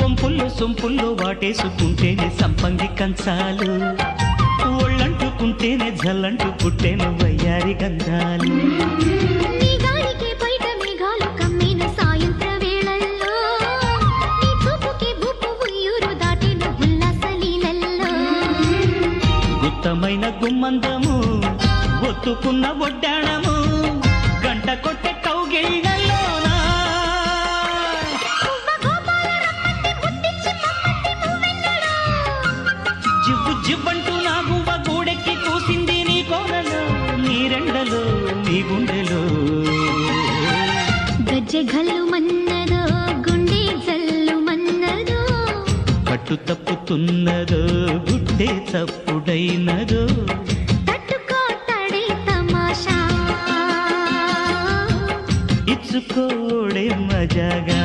వంపుల్లో సొంపుల్లో వాటేసుకుంటేనే సంపంగి కంచాలు, ఒళ్ళంటుకుంటేనే జల్లంటు పుట్టేను వయ్యారి గంధాలు. గుత్తమైన గుమ్మందము ఒత్తుకున్న ఒడ్డాణము గంట కొట్టే కౌగిళ్ళలోనా జివ్వు జివ్వంటూ నా గువ్వ గూడెక్కి కూసింది నీ కోరలో, నీ రెండలో, నీ గుండెలో. గజ్జె గల్లు మన్నదో గుండె జల్లు మన్నదో, కట్టు తప్పుతున్నదో గుడ్డే తప్పుడైనదో, తట్టుకోతడే తమాషా ఇచ్చుకోడే మజాగా.